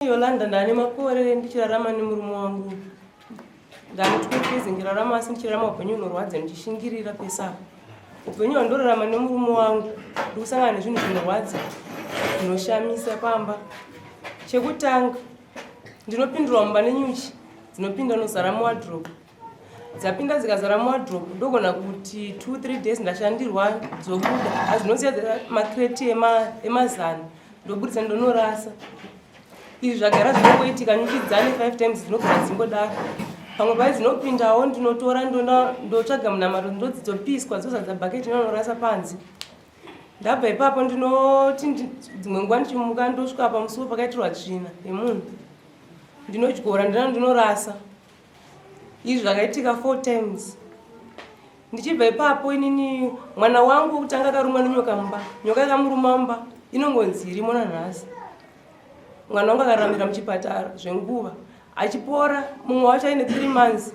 Yolanda ndane makore ndichirarama nemurume wangu. Ndandikupedza ngirarama asi ndichirarama upenyu hunorwadza ndichishingirira pesa. Upenyu hwandorarama nemurume wangu ndikusangana nezvinhu zvinorwadza zvinoshamisa pamba. Chekutanga ndinopindurwa mumba nenyuchi dzinopinda nozara muwadhiropu. Dzapinda dzikazara muwadhiropu ndogona kuti 2-3 days ndashandirwa dzobuda. Azvinosiya makreti emazana ndobudisa ndonorasa. Izvi zvagara zvinongoitika nyuchi dzane 5 times dzinogara dzingodaro. Pamwe pai dzinopindawo ndinotora ndotsvaga munamato ndodzidzopiswa dzozadza bhaketi inonorasa panze. Ndabva ipapo ndinoti dzimwe nguva ndichimuka ndosvika pamusuwo pakaitirwa tsvina yemunhu. Ndinodyora ndinorasa. Izvi zvakaitika 4 times. Ndichibva ipapo inini mwana wangu kutanga akarumwa nenyoka mumba. Nyoka ikamuruma mumba inongonzi irimo nanhasi. Mwana wangu akararamira muchipatara zvenguva achipora. Mumwe wacho aine 3 months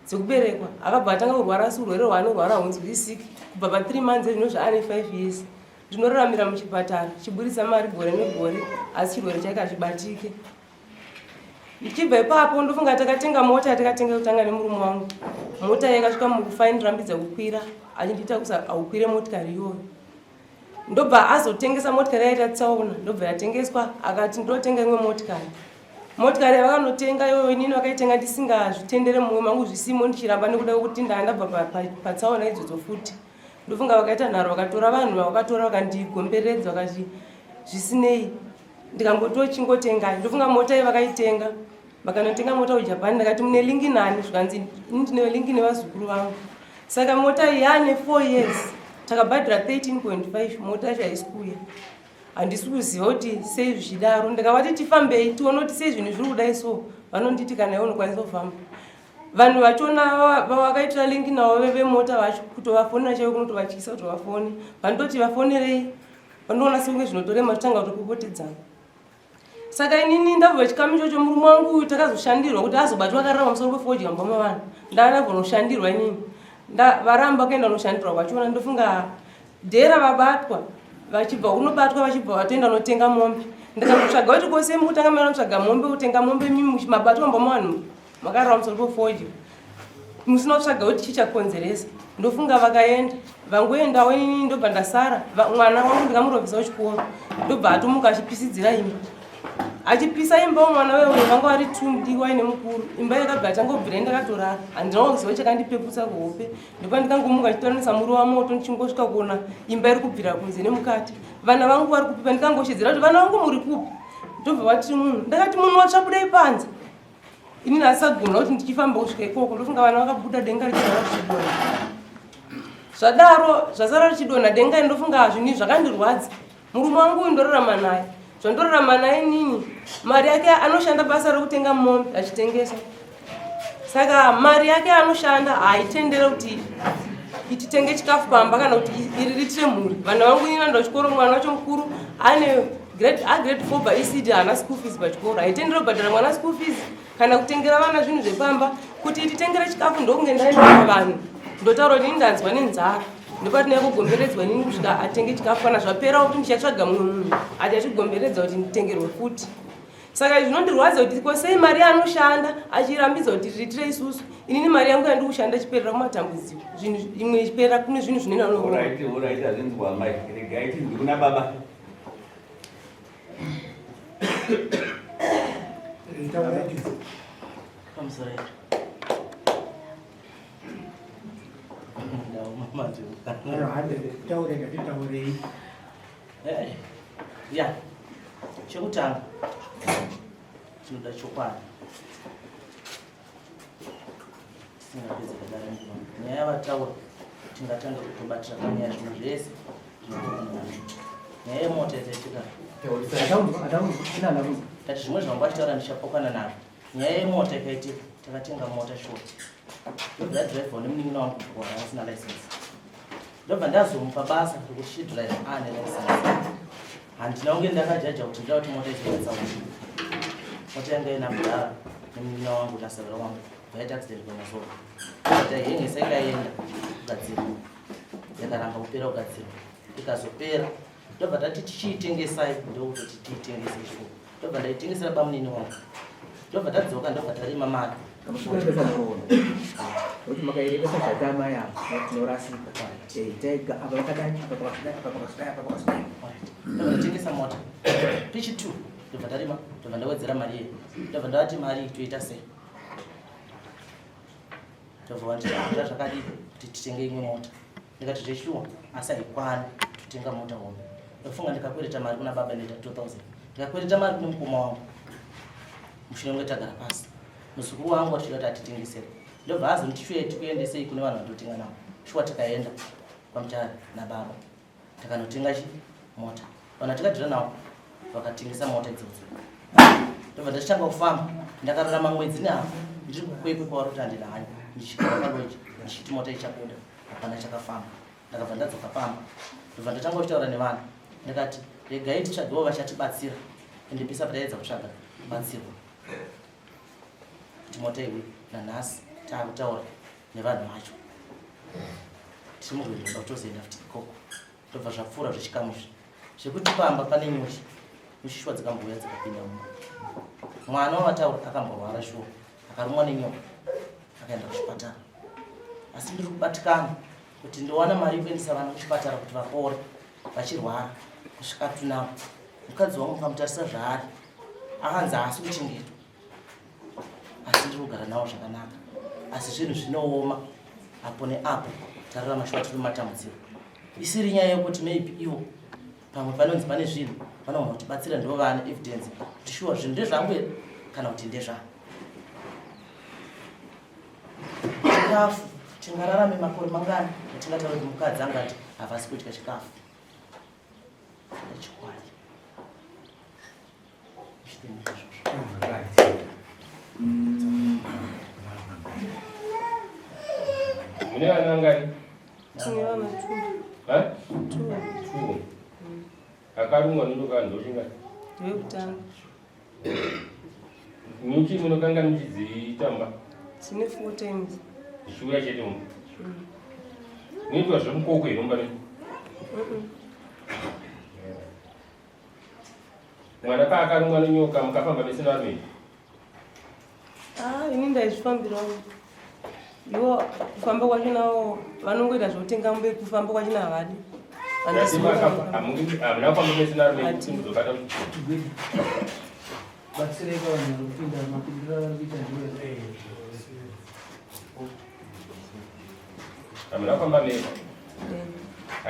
dzekuberekwa akabva atanga kurwara asi urwere hwaanorwara hunzwi sick kubva pa 3 months zvino zvaane 5 years. Ndinoraramira muchipatara chiburisa mari gore negore asi chirwere chaika chibatike. Ndichibva ipapo ndofunga takatenga mota takatenga kutanga nemurume wangu. Mota yakasvika mukufainirambidza kukwira achindiita kuti aukwire motikari iyoyo. Ndobva azotengesa motikari yaita tsaona ndobva yatengeswa akati ndotenga imwe motikari. Motikari yavakanotenga iyoyo inini vakaitenga ndisingazvitendere mumwe mangu zvisimo ndichiramba nekuda kwekuti ndandabva patsaona idzodzo futi. Ndofunga vakaita nharo vakatora vanhu vakatora vakandigomberedza vakati zvisinei ndikangoto chingotengai. Ndofunga mota iyi vakaitenga vakanotenga mota kuJapan ndakati mune lingi nani zvikanzi ndine lingi nevazukuru vangu. Saka mota iyi yaane 4 years. Takabhadhira 13.5 mota yacho haisi kuuya. Handisi kuziva kuti sei zvichidaro. Ndikavati tifambei tione kuti sei zvinhu zviri kudai so vanonditi kana iwe unokwanisa kufamba. Vanhu vachona vakaitira lingi navo vemota vacho kutovafonera chaivo kunotovatyisa kuti vafone. Vandoti vafonerei vandoona sekunge zvinotorema totanga kutopopotedzana. Saka inini ndabva chikamu ichocho murume wangu takazoshandirwa kuti azobatwa akararama pamusoro pefodya mumba mavanhu. Ndakagona inini. Varamba kuenda kunoshandirwa vachona ndofunga dhera vabatwa vachibva unobatwa vachibva vatoenda notenga mombe. Ndikakutsvaga kuti kose mukutanga mara kutsvaga mombe kutenga mombe mabatwa mumba mavanhu makararama pamusoro pefodya. Musina kutsvaga kuti chichakonzeresa. Ndofunga vakaenda vangoendawo inini ndobva ndasara. Mwana wangu ndikamurovesa kuchikoro ndobva atomuka achipisidzira imba. Achipisa imba mwana wewe vanga vari 2 mudiwa ine mukuru. Imba yakabva yatangobvira ndakatorara. Handina kuziva chakandipeputsa kuhope. Ndipo ndikangomuka achitoranisa muri wamoto ndichingosvika kuona imba iri kubvira kunze nemukati. Vana vangu vari kupipa ndikangoshedzera kuti vana vangu muri kupi. Ndobva vati munhu. Ndakati munhu watsva budai panze. Inini asagona kuti ndichifamba kusvika ikoko ndofunga vana vakabuda denga richizara richidonha. Zvadaro zvazara richidonha denga ndofunga zvinhu zvakandirwadza. Murume wangu ndorarama naye. Zvandorarama naye nini mari yake anoshanda basa rekutenga mombe achitengesa. Saka mari yake anoshanda haitendere kuti ititenge chikafu pamba kana kuti iriritire mhuri. Vanhu vangu inini vanoenda kuchikoro mwana wacho mukuru ane grade 4 paECD haana school fees pachikoro. Haitendere kubhadhara mwana school fees kana kutengera vana zvinhu zvepamba kuti ititengere chikafu ndokunge ndaenda pavanhu. Ndotaura kuti ndanzwa nenzara. Ndopati kugomberedzwa nini kusvika atenge chikafu kana zvapera kuti ndichatsvaga mumwe munhu achigomberedza kuti nditengerwe futi. Saka zvinondirwadza kuti kosei mari anoshanda achirambidza kuti riitire isusu. Inini mari yangu yandiri kushanda chiperera kumatambudziko. Imwe chiperera kune zvinhu zvinoenda nokuona. Alright, azvinzwa mai. Regai tindi kuna baba. Kamsarai. Ya, chekutanga chinoda chokwadi singapedza kudara nyaya yavataura tingatanga kutobatira panyaya zvinhu zvese nyaya yemota yataitika tati zvimwe zvangu achitaura ndichapokana nazvo. Nyaya yemota ikaitika takatenga mota short ndobva dhiraivha nemunin'ina wangu kukora asina license. Ndobva ndazomupa basa rekuti chidhiraivha ane license. Handina kunge ndakajaja kuti ndauti mota ichitsauna. Mota yanga ina kudara nemunin'ina wangu nasavira wangu vaita accident pamasoro. Mota yengesa ikaenda kugadzirwa yakaramba kupera kugadzirwa ikazopera ndobva tati tichiitengesai ndokutoti tiitengese shuwa. ndobva ndaitengesera bamunini wangu ndobva tadzoka ndobva tarima mari kamushikurekesa murono kuti makaerekesa zvatama yavo tinorasika tega apa vakadai apa pakasudai apa pakasudai apa pakasudai ndobva ndatengesa mota pichi 2 ndobva tarima ndobva ndawedzera mari iyi ndobva ndavati mari toita sei ndobva vandira zvakadii kuti titenge imwe mota ndikati zveshuwa asi haikwana totenga mota hombe ndofunga ndikakwereta mari kuna baba ndaita 2000 ndikakwereta mari kune mukoma wangu mushure mwe tagara pasi muzukuru wangu achida kuti atitengesere ndobva azonti shuwa tikuendesei kune vanhu vatotenga navo shuwa tikaenda kwamutare nababa takanotenga mota vanhu vatikadhira navo vakatengesa mota idzodzo ndobva ndachitanga kufamba ndakararama mwedzi nehafu ndiri kukwekwe kwavari kuti handina hanya ndichikaakangoichi ndichiti mota ichabuda hapana chakafamba ndakabva ndadzoka pamba ndobva ndatanga kuchitaura nevanhu ndikati regai titsvagewo vachatibatsira ende pisa pataedza kutsvaga batsirwa kuti mota iwe nanhasi taakutaura nevanhu vacho tiri mugwiri ndoda kutozoenda futi ikoko ndobva zvapfuura zvechikamusvi zvekuti pamba pane nyushishwa dzikambouya dzikapinda muno mwana wavataura akamborwara shuwa akarumwa nenyoka akaenda kuchipatara asi ndiri kubatikana kuti ndowana mari yekuendesa vana kuchipatara kuti vapore vachirwara kusvika tunavo mukadzi wangu mukamutarisa zvaari akanzi haasi kuchengetwa asi ndiri kugara navo zvakanaka asi zvinhu zvinooma apo neapo tararama shuwa tiri mumatambudziro isiri nyaya yekuti maybe ivo pamwe panonzi pane zvinhu vanogona kutibatsira ndo vane evidence kuti shuwa zvinhu ndezvangu here kana kuti ndezvangu chikafu tingararame makore mangani atingataura kuti mukadzi angati havasi kudya chikafu chikwadi mune vana ngani? Tine vana 2. Akarumwa ndoka ndoshinga Ndewekutanga. Nyuchi munokanga muchidzitamba? Tine 4 times. Shuya chete mu. Nitwa zvemukoko inomba ne. Mwana ka akarumwa nenyoka mukafamba mesina vamwe. Ini ndaizvifambirawo. Iwo kufamba kwachinawo vanongoita zvotenga mbe kufamba kwachina havadi. Hamuna kwamba mesina vamwe kuzokata batsireka vanhu varikupinda mapindiro arikuita ndiwe hamuna kwamba mesa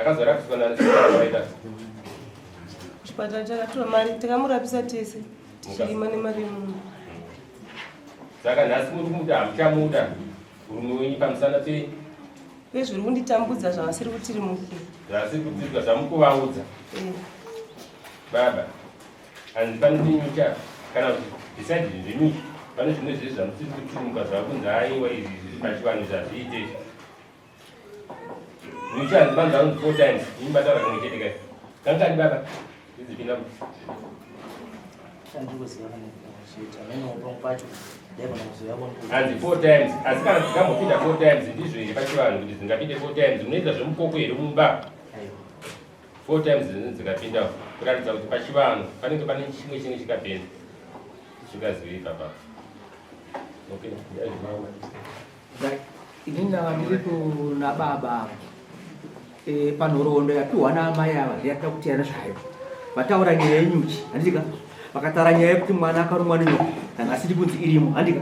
akazora kusona nesiaita chipatara chakatora mari takamurapisa tese tichirima nemari yemunhu saka nhasi muri kumuti hamuchamuda urume wenyu pamusana pei vezviri kunditambudza zvavasiri kutiri muku zvasiri kudzidzwa zvamukuvaudza baba hanzi pane tinyucha kana kuti besides zvenyucha pane zvimwe zvese zvamusiri kutirimuka zvakunzi aiwa izvi pachivanhu zvazviite nyucha hanzi vanhu vanonzi 4 times imbataura kamwe chete kai kangani baba izipinda hanzi 4 times asi kana dzikambopinda 4 times ndizvo here pachivanhu kuti dzingapinde 4 times munoita zvemukoko here mumba 4 times dzikapinda kuratidza kuti pachivanhu panenge pane chimwe chikapinda chikazivi papa inini ndava ndiri kuna baba panhoroondo yapiwa naamai ava ndiyatida kuti yana zvayo vataura nyaya yenyuchi handika vakataura nyaya yekuti mwana akarumwa nenyoka kana asiri kunzi irimo handika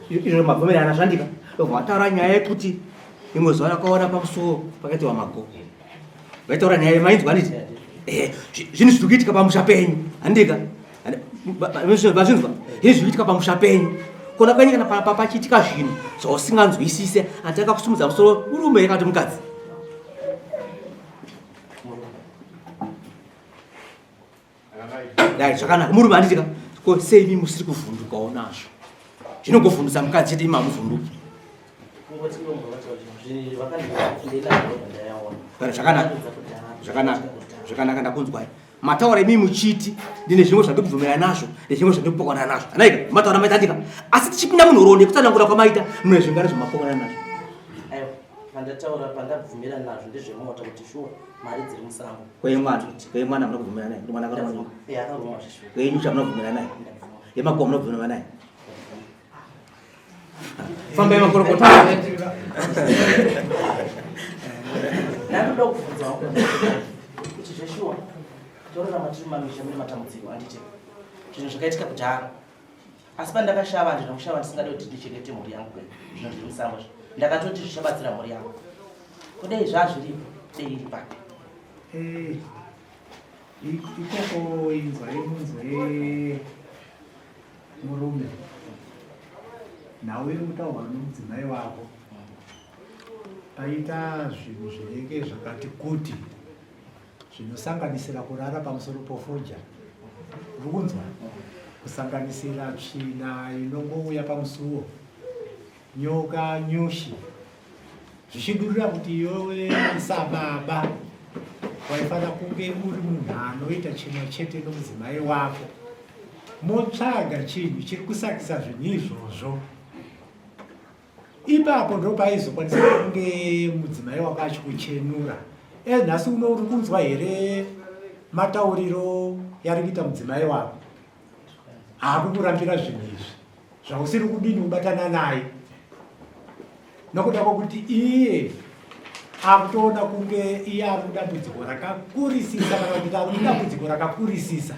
izvo mabvumirana zvandika vataura nyaya yekuti imwe zuva rakaona pamusuwo pakaitirwa mago vaitaura nyaya yemainzwa handiti zvinhu zviri kuitika pamusha penyu handika vazvinzwa zvinhu zviri kuitika pamusha penyu kona kwenyu kana pachiitika zvinhu zvausinganzwisise handitaka kusumudza musoro urume yakati mukadzi dai zvakanaka murume handitika ko seimi musiri kuvhundukawo nazvo zvinongovhundutsa mukadzi chete imamuvhunduki zvakanaka ndakunzwai mataura imi muchiti ndine zvimwe zvandikubvumira nazvo nezvimwe zvandikupokana nazvo anaika mataura maita andika asi tichipinda munhoroondo yekutsanangura kwamaita mune zvingari zvemapokana nazvo pandataura pandabvumira nazvo ndezvemota kuti shuwa mari dziri musango. Mwana munobvumira naye? Mwana akarumwa? Akarumwa zvishuwa. Kwenyusha munobvumira naye? Yemakuwa munobvumira naye? Famba yemakorokota. Nanoda kubvunzawo kuti zveshuwa torarama tiri mamisha mune matambudziko anditi zvinhu zvakaitika kudhara asi pandakashava ndina kushava ndisingade kuti ndichengete mhuri yangu zvinhu zviri musango ndakatoti zvichabatsira mhuri yangu kudai zvazviripo dei iri pake ikoko inzwe murume nawe utaura nomudzimai wako paita zvinhu zvinenge zvakati kuti zvinosanganisira kurara pamusoro pofoja rukunzwa kusanganisira tsvina inongouya pamusuwo nyoka nyushi zvichidurira kuti iwewe sababa waifanira kunge uri munhu anoita chimwe chete nomudzimai wako motsvaga chinhu chiri kusakisa zvinhu izvozvo ipapo ndo paizokwanisa kunge mudzimai wako achikuchenura nhasi uno uri kunzwa here matauriro yari kuita mudzimai wako haakukurambira zvinhu izvi zvausiri kudini kubatana naye nokuda kwokuti iye akutoona kunge iye ari kudambudziko rakakurisisa kana kuti ari kudambudziko rakakurisisa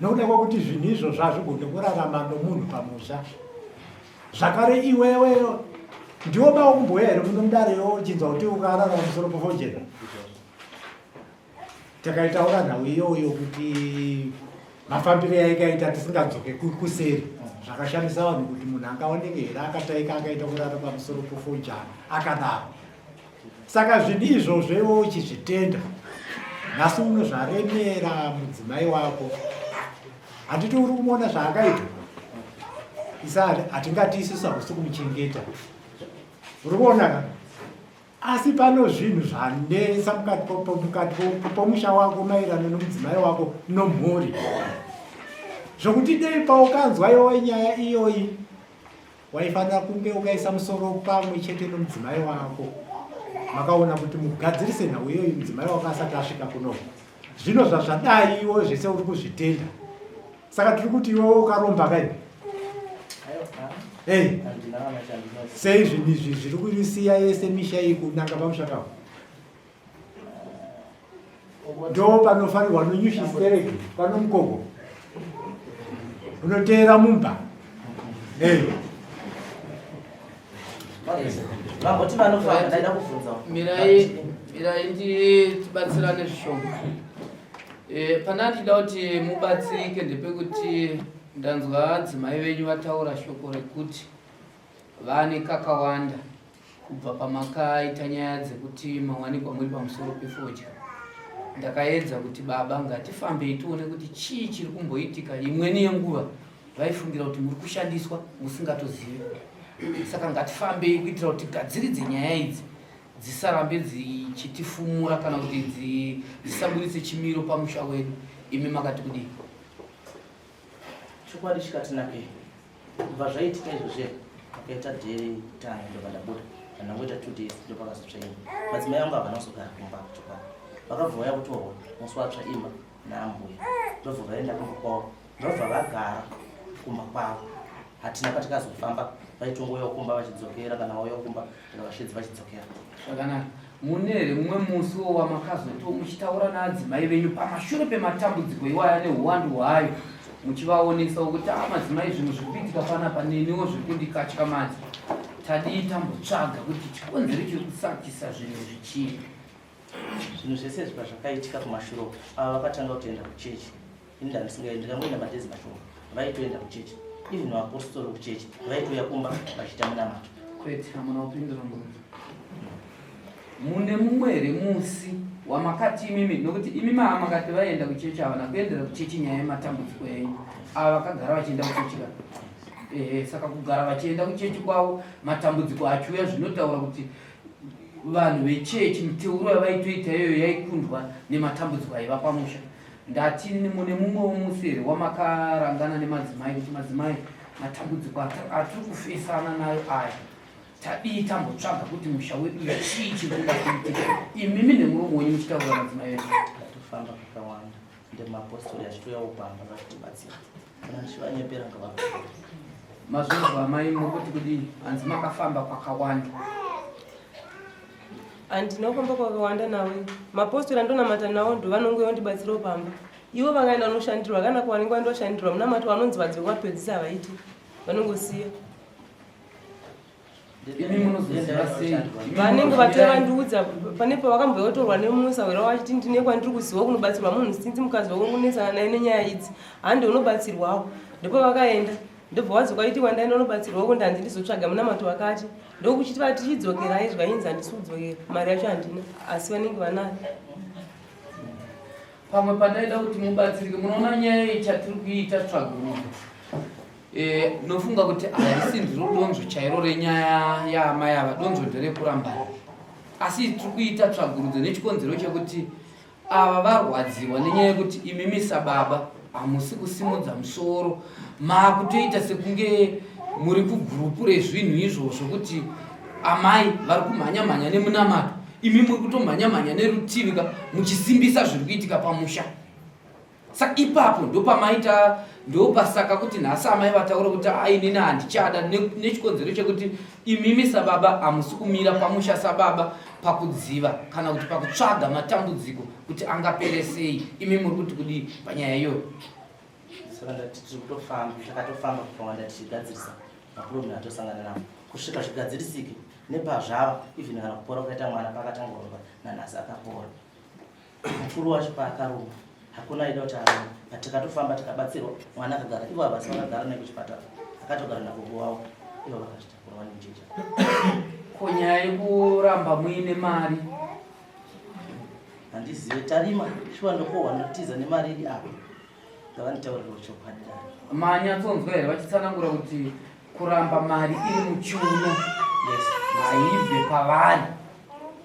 nokuda kwokuti zvinhu izvo zvazvigone kurarama nomunhu pamusha zvakare iwewe ndiwo bawo kumboya here munomudareyo chinzwa kuti ukarara musoro pofojera takaitaura nhau iyoyo kuti mafambiro yaikaita tisingadzoke kuseri zvakashamisa vanhu kuti munhu angaoneke here akataika akaita kurara pamusoro pofojana akadaro saka zvinhu izvozvewo uchizvitenda nhasi uno zvaremera mudzimai wako handiti uri kumuona zvaakaita isa hatingati isusu hakusi kumuchengeta uri kuonaka asi pano zvinhu zvanesa mukati pomusha wako maerano nomudzimai wako nomhuri zvokuti dei paukanzwa iwe nyaya iyoyi waifanira kunge ukaisa musoro pamwe chete nomudzimai wako makaona kuti mugadzirise nhau iyoyi mudzimai wako asati asvika kunoku zvino zvazvadai iwo zvese uri kuzvitenda saka tiri kuti iwewe ukaromba kai sei zvinhu izvi zviri kurisiya yese misha iyi kunanga pamusha kavo ndo panofanirwa nonyushistereki pano mukoko unoteera mumba vangoti vanofamba ndaida kubvunza mirai tibatsirane zvishoma pana ndida kuti mubatsirike ndepekuti ndanzwa adzimai venyu vataura shoko rekuti vane kakawanda kubva pamakaita nyaya dzekuti mawanikwa muri pamusoro pefodya ndakaedza kuti baba ngatifambei tione kuti chii chiri kumboitika imweni yenguva vaifungira kuti muri kushandiswa musingatozivi saka ngatifambei kuitira kuti gadziridze nyaya idzi dzisarambe dzichitifumura kana kuti dzisaburitse chimiro pamusha wedu imi makati kudii chokwadi chikatinakei kubva zvaitika izvozve akaita dheri tani ndobva ndabuda ndangoita 2 days ndopakazotsvaima madzimai angu havana kuzogara kumba chokwadi vakabva vauya kutorwa musi watsva imba naambuya ndobva vaenda kumba kwavo ndobva vagara kumba kwavo hatina patikazofamba vaitongoyawo kumba vachidzokera kana vauya kumba kana vashedzi vachidzokera zvakanaka munere mumwe musi wamakazoto muchitaura naadzimai venyu pamashure pematambudziko iwaya neuwandu hwayo muchivaonesa kuti madzimai zvinhu zvikuitika panapa neniwo zviri kundikatyamadza tadii tambotsvaga kuti chikonzero chiri kusakisa zvinhu zvichii zvinhu zvese zvipa zvakaitika kumashuro ava vakatanga kutoenda kuchechi ndikangoenda madhezi mashoma vaitoenda kuchechi even vapostori kuchechi vaitouya kumba vachiita munamato kwete hamuna kupindura mubvunzo mune mumwe here musi wamakati imimi nokuti imimi hamakati vaenda kuchechi havana kuendera kuchechi nyaya yematambudziko yenyu ava vakagara vachienda kuchechi ka saka kugara vachienda kuchechi kwavo matambudziko achiuya zvinotaura kuti vanhu vechechi miteuro yavaitoita iyoyo yaikundwa nematambudziko aiva pamusha ndati mune mumwe musi here wamakarangana nemadzimai kuti madzimai matambudziko atiri kufesana nayo aya tadii tambotsvaga kuti musha wedu chii chiri kuda kuitika imimi nemuromo wenyu muchitaura madzimai venyu. Ngatofamba kakawanda ndemapostori achitouya upamba vakatibatsira kana ndichivanyepera ngavaa mazvinzwa amai mukuti kudii hanzi makafamba kwakawanda. Andinofamba kwakawanda nawe mapostori andonamata nawo ndo vanongoyo ndibatsira upamba ivo vangaenda vanoshandirwa kana kwavanenge vandoshandirwa munamato vanonzi vadzi vapedzisa havaiti vanongosiya imi munozoziva sei vanenge vatova vandiudza pane pavakamboyotorwa nemusawira wachiti ndine kwandiri kuziva kunobatsirwa munhu sinzi mukazi wako kunesana naye nenyaya idzi handi unobatsirwawo ndipo vakaenda ndobva wadzokaitikwa ndaenda unobatsirwawo ndanzi ndizotsvaga munamato wakati ndokuchiti vatichidzokera aizwa inzi handisi kudzokera mari yacho handina asi vanenge vanayo. pamwe pandaida kuti mubatsirike munoona nyaya ichatiri kuita tsvagurudzo nofunga kuti haisi ndiro donzvo chairo renyaya yaamai ava donzvo nderekurambana asi tiri kuita tsvagurudzo nechikonzero chekuti ava varwadziwa nenyaya yekuti imimi sababa hamusi kusimudza musoro maakutoita sekunge muri kugurupu rezvinhu izvozvo kuti amai vari kumhanya-mhanya nemunamato imi muri kutomhanya-mhanya nerutivi muchisimbisa zviri kuitika pamusha. Saka ipapo ndopamaita ndopasaka kuti nhasi amai vataura kuti ainini handichada nechikonzero chekuti imimi sababa hamusi kumira pamusha sababa pakudziva kana kuti pakutsvaga matambudziko kuti angapere sei imi muri kuti kudii panyaya iyoyo. Saka ndati tiri kutofamba takatofamba kukawanda tichigadzirisa maproblem atosangana nawo kusvika zvigadzirisike nepazvava even kana kupora kukaita mwana pakatangorova nanhasi akapora mukuru wacho paakaruma hakuna ida kuti aruma patikatofamba tikabatsirwa mwana akagara ivo havasi vakagara naye kuchipatara akatogara nagogo wavo ivo vakazvitakura vane njeja. Ko nyaya yekuramba muine mari handizive tarima shuwa ndokohwa ndotiza nemari iri apo ngavanitauririwo chokwadi dai manyatsonzwa here vachitsanangura kuti kuramba mari iri muchiuno haibve pavari.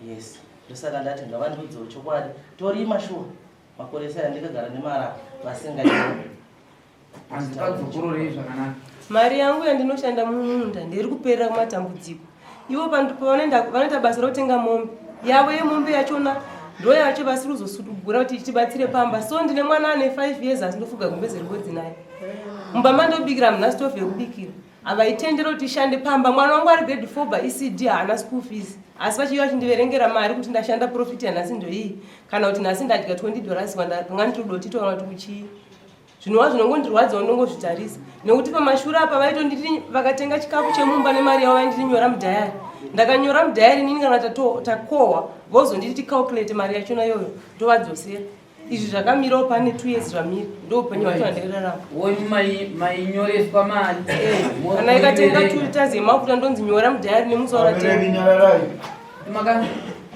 Yes, ndosaka ndati ngavandiudzewo chokwadi torima shuwa makore esai andikagara nemari apo vasingaii handikadzokororei zvakanaka. Mari yangu yandinoshanda mumunda ndiri kuperera kumatambudziko ivo vanoita basa rokutenga mombe yavo yemombe yachona ndo yacho vasiri kuzosudugura kuti tibatsire pamba so ndine mwana ane 5 years asi ndofuga gumbeze ribodzi naye mumbama ndobikira muna stofu yekubikira avaitendera kuti ishande pamba mwana wangu ari grade 4 baECD haana school fees asi vachiva vachindiverengera mari kuti ndashanda profit yanhasi ndoiyi kana kuti nhasi ndadya $20 kwandanga nditodotitaura kuti kuchii zvinova zvinongondirwadzawo ndongozvitarisa nekuti pamashure apa vaitonditi vakatenga chikafu chemumba nemari yavo vaindirinyora mudhayari ndakanyora mudhayari nini kana takohwa vozonditi ticalculate mari yachona iyoyo tovadzosera izvi zvakamirawo pane 2 years zvamira ndoupenyu vacho vandirarama woi mainyoreswa mari kana ikatenga 2 yemafuta ndonzi nyora mudhayari nemusi wakatenga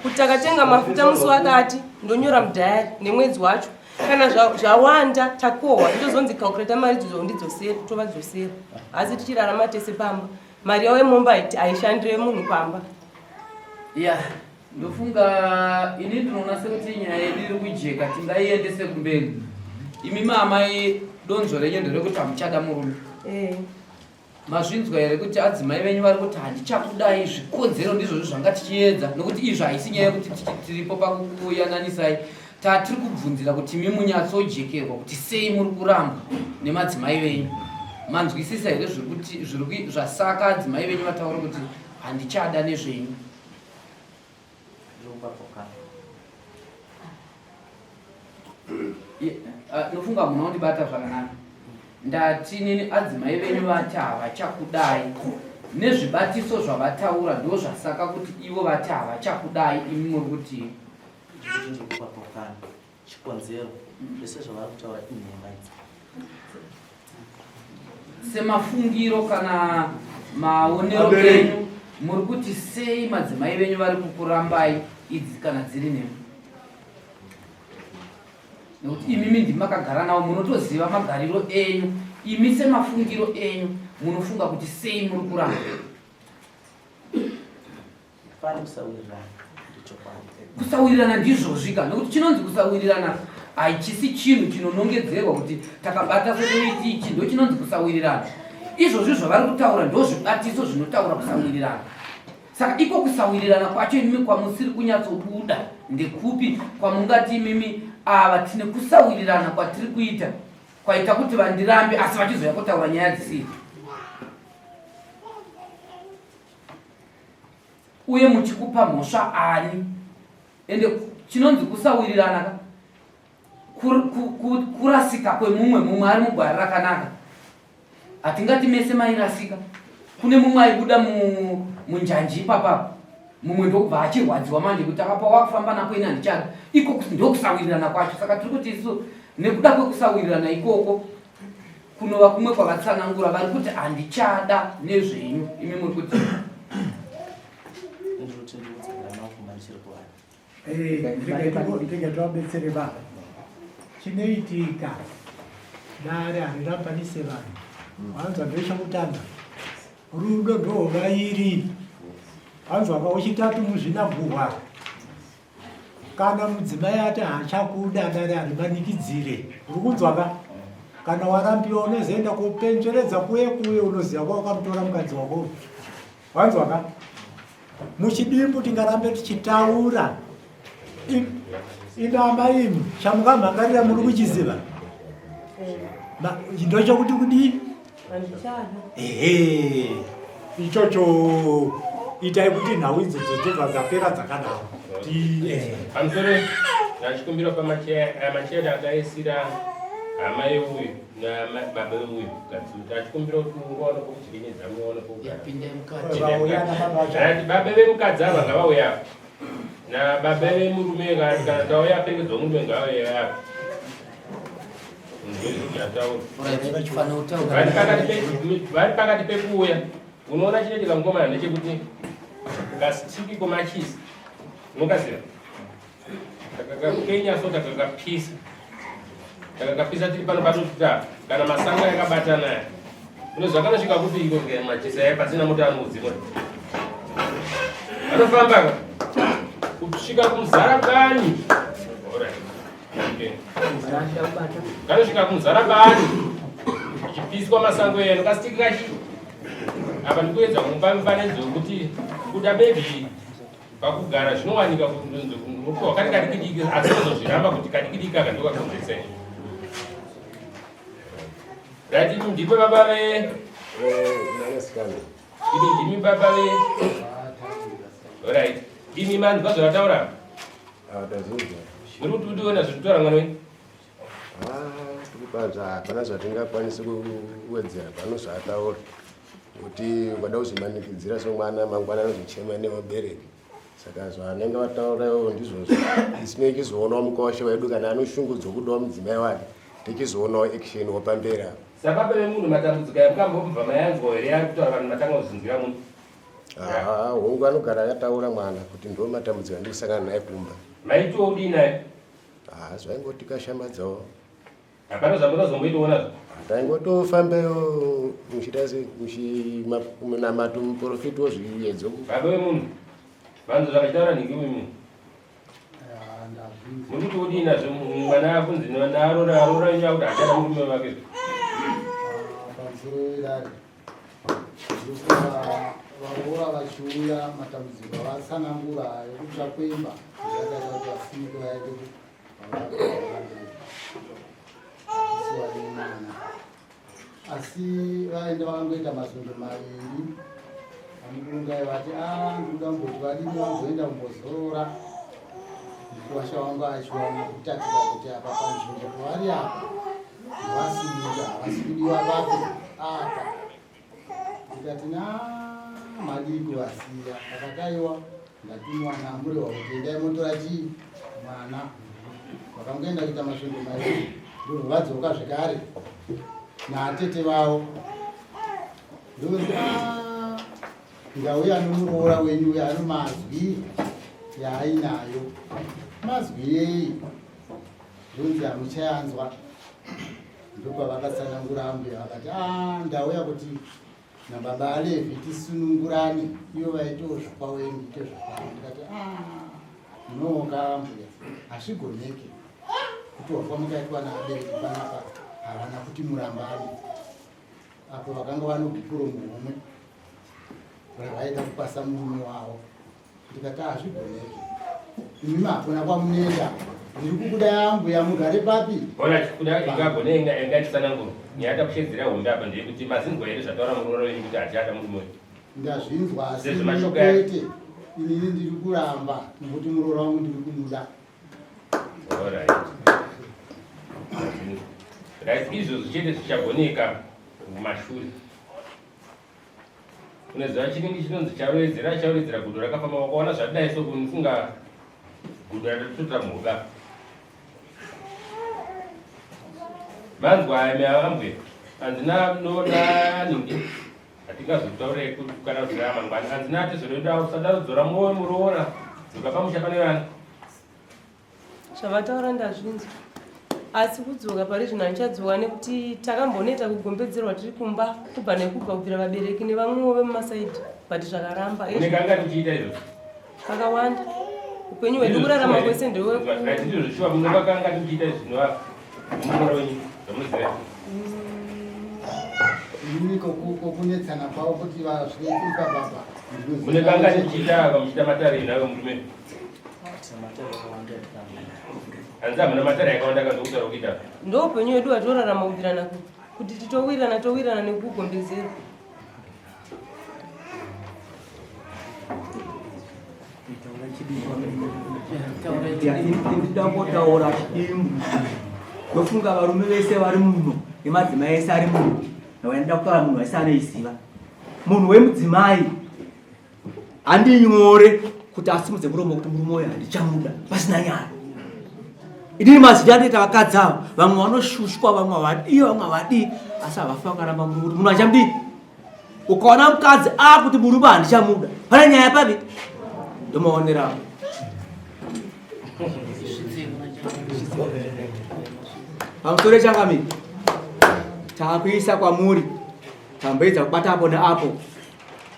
kuti takatenga mafuta musi wakati ndonyora mudhayari nemwedzi wacho kana zvawanda takohwa ndozonzi calculate mari idzodzo ndidzosera tovadzosera asi tichirarama tese pamba mari yavo yemomba haishandire munhu pamba. ya ndofunga ini ndinoona sekuti nyaya yedu iri kujeka tingaiendese kumberi imi maamai donzvo renyu nderekuti hamuchada murume mazvinzwa here kuti adzimai venyu vari kuti handichakudai zvikonzero ndizvozvo zvanga tichiedza nokuti izvo haisi nyaya yekuti tiripo pakukuyananisai tatiri kubvunzira kuti imi munyatsojekerwa kuti sei muri kuramba nemadzimai venyu manzwisisa here zvasaka adzimai venyu vataura kuti handichada nezvenyu. Nofunga munondibata zvakanaka ndati nini adzimai venyu vati havachakudai nezvibatiso zvavataura ndo zvasaka kuti ivo vati havachakudai imi muri kuti chikonzero zvese zvavari kutaura inhema idzi semafungiro kana maonero enyu muri kuti sei madzimai venyu vari kukurambai idzi kana dziri nemi nekuti imimi ndimakagara navo munotoziva magariro enyu imi semafungiro enyu munofunga kuti sei muri kuramba fani kusawirirana ndichokwadi kusawirirana ndizvozvika nekuti chinonzi kusawirirana haichisi chinhu chinonongedzerwa kuti takabata sotoiti ichi ndochinonzi kusawirirana izvozvi zvavari kutaura ndozvibatiso zvinotaura kusawirirana Saka iko kusawirirana kwacho imimi kwamusiri kunyatsobuda ndekupi kwamungati imimi ava tine kusawirirana kwatiri kuita kwaita kuti vandirambe asi vachizoya kutaura nyaya dzisiri. Uye muchikupa mhosva ani ende chinonzi kusawirirana kurasika kwemumwe ari mugwara rakanaka. Hatingati mese mairasika. Kune mumwe aibuda munjanji ipapapo mumwe ndokubva achirwadziwa manje kuti akapa wakufamba nako ina ndichada. Iko ndokusawirirana kwacho. Saka tiri kuti isu nekuda kwekusawirirana ikoko kunova kumwe kwavatsanangura vari kuti handichada nezvenyu imi muri kuti ndingetwabetsere vanhu chinoitika dare harirambanise vanhu wanzwa ndechekutanga rudo ndovairi wanzwa wechitatu muzvinaguhwa kana mudzimai ati hachakuda dare harimanikidzire uri kunzwaka kana warambiwa unozoenda kupenzeredza kuye unoziva kwawakamutora mukadzi wako wanzwaka muchidimbu tingarambe tichitaura inama imi chamukamhangarira muri kuchiziva ndochokuti kudii ichocho itai kuti nhau idzodzo dzobva dzapera dzakadaro pamusoro nachikumbira pamacheda akaisira hama yeuyu nababa veuyu achikumbira kuti ungoona pokuchikinyedza muona baba vemukadzi ava ngavauya nababa vemurume kana tauya pengedzwa murume ngavauya apa vari pakati pekuuya unoona chinoitika mukomana ndechekuti kasitiki komachisi unokaziva takakakenya so takakapisa takakapisa tiri pano patotita kana masanga yakabatana aya unozva kanosvika kuti iko machisa yai pasina mota anomudzima anofamba kusvika kumuzarabani kanosvika kumuzarabani ichipiswa masango eno kasitiki kachi apa ndikuedza kumupa mufananidzo wekuti kuda bebi pakugara zvinowanika wakati kadikidiki asi unozozviramba kuti kadikidiki aka ndokakonzesei rati ndipo baba ve ini ndimi baba ve alright imi mani zvazvakataura muri kuti udiona zvititaura mwana wenyu hapana zvatingakwanisi kuwedzera pano zvaataura kuti vada kuzvimanikidzira somwana mangwana anozochema nevabereki saka zvanenge vataurawo ndizvozvo isime ichizoonawo mukosha wedu kana anoshungudzwa kudawo mudzimai wake tichizoonawo action wapambera sababa vemunhu matambudziko yamukambobva mayanzwa here ari kutaura vanhu matanga kuzinzira munhu hongu anogara yataura mwana kuti ndo matambudziko andikusangana naye kumba maitiwo udii naye zvaingoti kashamadzawo hapana zvamunozomboitoonazvo taingotofambeyo muchitase muchinamato muprofiti wozviyedzo baba vemunhu vanhu zvakachitaura nhingi wemunhu muri kuti udii nazvo mwana akunzi naarora nya kuti achada murume wake vaora vachiuya matambudziko vatsanangura ekutsva kwemba zvakaita kuti vasimike vaite isiwa nemwana asi vaenda vangoita mazondo maviri vanokurungai vati ndoda mboti vadini vangoenda kumbozorora ndikwasha wangu achiwana kutatira kuti apa panzvimbo pavari apa vasimika havasikudiwa vapo apa ndikati madiko vasiya akataiwa ngati mwana amurehwa kuti endai motora chii mwana vakangoenda kuita masvondo maviri ndobva vadzoka zvekare naatete vavo ndoti ndauya nomuroora wenyu uyo ano mazwi yaainayo mazwi yei ndonzi hamuchayanzwa ndobva vakatsanangura ambuya vakati ndauya kuti nababa aLevhi tisunungurani iyo vaitewo zvakwawenyu ite zvakwawo ndikati munoonga ambuya hazvigoneke kuti wafa mukaitwa naabereki panapa havana kuti murambani apo vakanga vanogukuro muhomwe ravaida kupasa murume wavo. Ndikati hazvigoneki, imi makuna kwamunenda, ndiri kukuda yangu yamugare papi. Ona chikuda ingagone ingatsanangura nyaya takushedzera hombe apa ndeyekuti mazinzwa here zvataura muroora wenyu kuti hachada murume wenyu. Ndazvinzwa asi kwete inini ndiri kuramba nokuti muroora wangu ndiri kumuda. Right, izvozvo chete zvichagoneka mumashure. Unoziva chirindi chinonzi chauredzera gudo rakafamba, wakaona zvadai so kunifunga gudo ratotota mhuka. Manzwa ayamambwe handina nona ningi hatingazotaurai kana kuzira mangwani handina ati zvonoda usada kudzora mwoyo muroora dzoka pamusha pane vana zvavataura ndazvinzwa, asi kudzoka pari zvino handichadzoka nekuti takamboneta kugombedzerwa tiri kumba kubva nekubva kubvira vabereki nevamwewo vemumasaidhi but zvakaramba. Nekanga tichiita izvozvo kakawanda upenyu hwedu kurarama kwese ndezvoshuwa munokakanga tichiita zvinova muroora wenyu zvamunoziva. Iniko kunetsana kwavo kuti vasvika baba. Munekanga tichiita kamuchita matare inavo murume. Hanzi hamuna matare yakawanda kazokutaura kuita. Ndo upenyu hwedu hwatorarama kubvirana kuti titowirana nekugombedzerwa. Ndindangotaura chidimbu ndofunga varume vese vari muno nemadzimai ese ari muno nawaenda kutaura munhu aisi anoiziva. Munhu wemudzimai handinyore kuti asimudze muromo kuti murume uyu handichamuda pasina nyaya. Idini mazita anoita vakadzi ava, vamwe vanoshushwa, vamwe havadii, vamwe havadii, asi havafi vakaramba murume kuti munhu achamudii. Ukaona mukadzi kuti murume handichamuda, pane nyaya papi? Ndomaonera pamusoro changamiri takuisa kwamuri, tamboedza kubata apo neapo,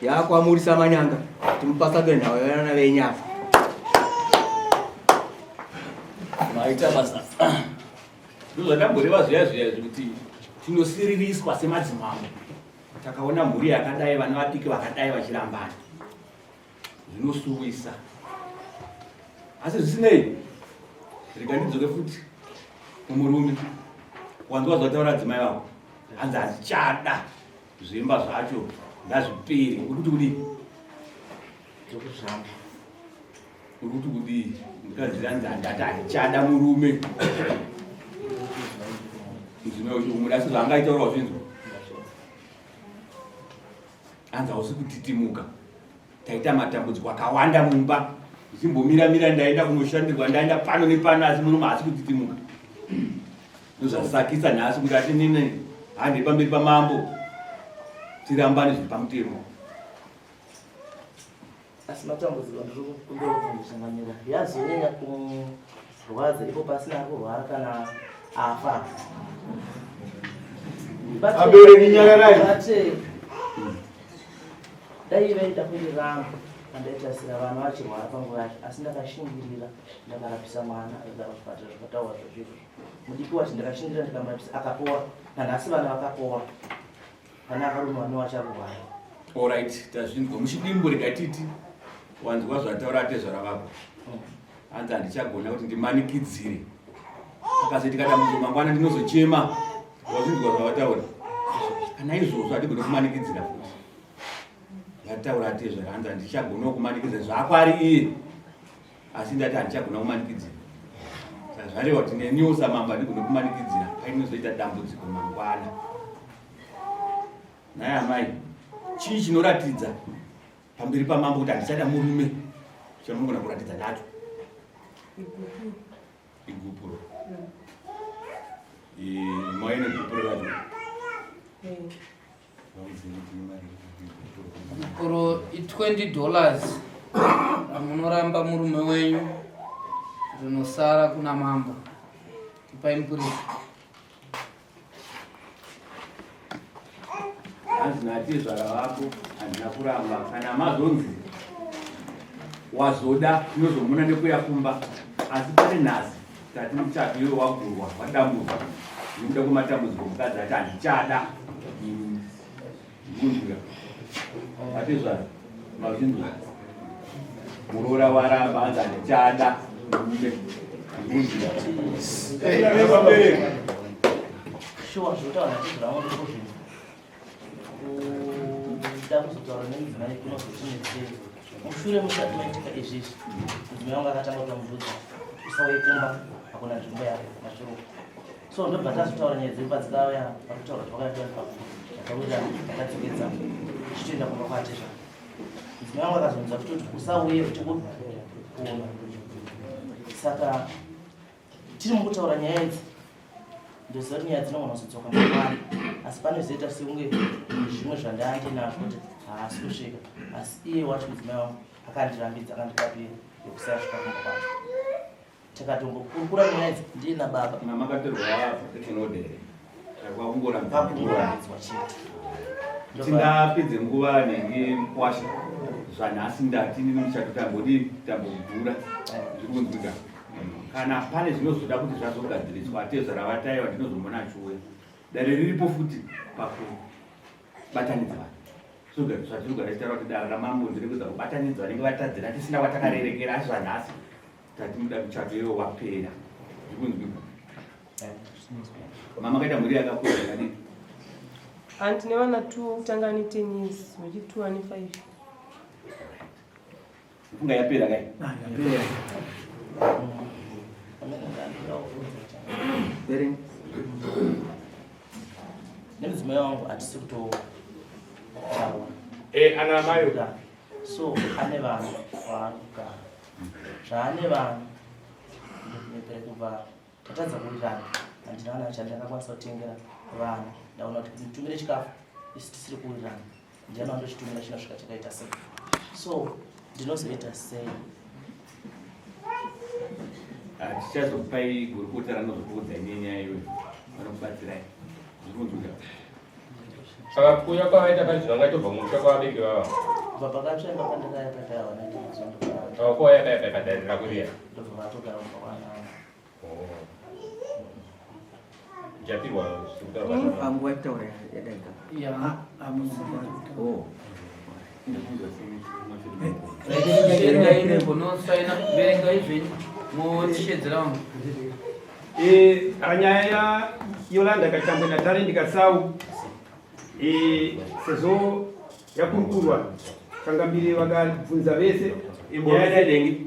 yakwamuri samanyanga timupasa kwenhau yavana venyafa. Maita basa ndozvatamboreva zviya zvekuti tinosiririswa semadzimambo. Takaona mhuri yakadai, vana vadiki vakadai vachirambana, zvinosuwisa. Asi zvisinei, rega ndidzoke futi kumurume. Wanzwa zvataura adzimai vako, hanzi handichada zvimba zvacho ngazvipere. Urikuti kudii? Urikuti kudii? Mukadzi hanzi handati handichada murume. Mudzimai ucho umuda, asi zvaangaitaurawo zvinzwa. Hanzi hausi kutitimuka. Taita matambudziko akawanda mumba. Ndichimbomira ndaenda kunoshandirwa, ndaenda pano nepano, asi murume haasi kutitimuka. Ndozvasakisa nhasi kuti ati nini handi pamberi pamambo tirambane zviri pamutemo. Asi matambudziko ndiri kundobvunzanganira yazonyanya kurwadza ipo pasina kurwara kana afa. Abereki nyararai. Dai vaita kuriramba kandaitaisira vana vachirwara panguva yacho, asi ndakashingirira ndakarapisa mwana agara kuchipatara zvakataura zvozvizvo. Mudiki wacho ndakashingirira ndikamurapisa akapowa, nanhasi vana vakapowa, vana akarume vane vacharwara. Alright, tazvinzwa muchidimbo regatiti wanzwa zvataura atezvara vako. Hanzi handichagona kuti ndimanikidzire. Akazoti kana munhu mangwana ndinozochema. Wazvinzwa zvavataura. Kana izvozvo hatigone kumanikidzira futi. Yataura atezvara hanzi handichagona kumanikidzira zvako ari iye. Asi ndati handichagona kumanikidzira. Zvareva kuti neniwo samamba ndigone kumanikidzira, painozoita dambudziko mangwana. Naye amai, chii chinoratidza pamberi pamambo kuti handichada murume? Chamunogona kuratidza nacho igupuro. Maine igupuro racho Gupuro $20 munoramba murume wenyu, rinosara kuna mambo. Tipai mupurisa. Hanzi natizvara vako handina kuramba, kana mazonzi wazoda tinozomuna nekuya kumba, asi pane nhasi tati muchato iwe wagurwa wadambudzwa nekuda kwematambudziko mukadzi ati handichada. Ndunzwa atizvara Mazvinzwa. Murora waramba anza ndichada. Sure, zvinotaura natizvira moto kuzvinhu kuda kuzotaura nemudzimai kunozotinetsei mushure musati maitika izvizvi mudzimai wangu akatanga kutomubvudza usauye kumba hakuna nzvimbo yako mashuruka so ndobva tazotaura nyaya dzedu padzikauya pakutaura zvakaipa takawira takadzokedza tichitoenda kumba kwatezva mudzimai wangu akazonudza kutoti usauye kuti kuona saka tiri mukutaura nyaya idzi ndoziva kuti nyaya dzinogona kuzodzoka mangwani asi panozoita sekunge zvimwe zvandaandinazvo kuti haasi kusvika asi iye wacho mudzimai wangu akandirambidza akandipapira yokusaya svika kumba kwacho tikatombokurukura nyaya idzi ndiri nababa namakatorwa protection order pakungorambidzwa chete tingapedze nguva nenge mukwasha zvanhasi ndati ndichatotambodi tambobvura zvikunzwika kana pane zvinozoda kuti zvazogadziriswa atezva ravataiwa ndinozombona achiuya dare riripo futi pakubatanidza vanhu soga zvatirikugara tichitaura kuti dare ramambo rikuza kubatanidza vanenge vatadzira tisina watakarerekera asi zvanhasi tati muda muchato iwo wapera zvikunzwika mama kaita mhuri yakakura yakadii handine vana 2 kutanga ne 10 years vechi 2 ane 5 funga yapera kai yapera nemudzimai wangu hatisi kutotaura ana mayo so ane vanhu vaanogara zvaane vanhu ndopinepere kubva tatadza kurirana handina vana chandakakwanisa kutengera vanhu ndaona kuti nditumire chikafu isi tisiri kurirana ndiana wandochitumira chinosvika chakaita sei so ndinozoita sei tichazopai gurukota ranozokuudzai nenyaya iyoyo vanokubatsirai zvikunzwika saka kuuya kwavaita pazvino vangatobva mumusha kwavabereki vava kubva pakatsvaimba pandakayapakaya vanaita kuva yakayapakadarira kuriya ndobva vatogara kubva kwanaa japirwa panguva itaura yadaika verenga izveni motishedzera vanhu panyaya yolanda katambwe natare ndikasau sezvo yakurukurwa kangambiri vakabvunza vese yadadengi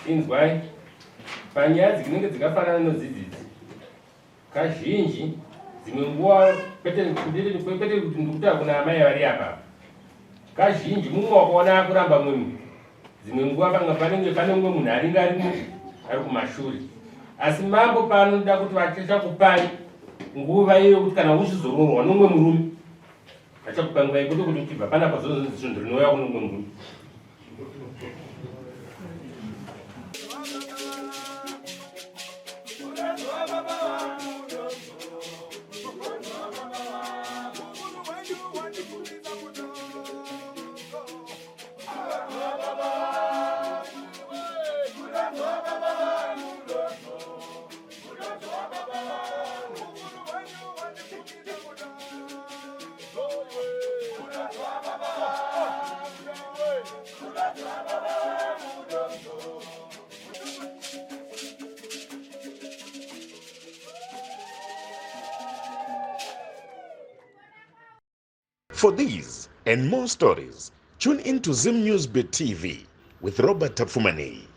inzwai panyaya dzinenge dzakafanana nodzidzidzi kazhinji dzimwe nguva kwete kuti ndikuta kuna amai vari apa kazhinji mumwe wakaona kuramba munhu dzimwe nguva panenge pane mumwe munhu aringe arimo ari kumashure asi mambo panoda kuti vachakupai nguva iyo kuti kana uchizororwa nomwe murume vachakupai nguva ikuti kuti uchibva panapa zvinhu rinouya kuno mumwe murume For these and more stories, tune in to Zim News Bit TV with Robert Tafumani.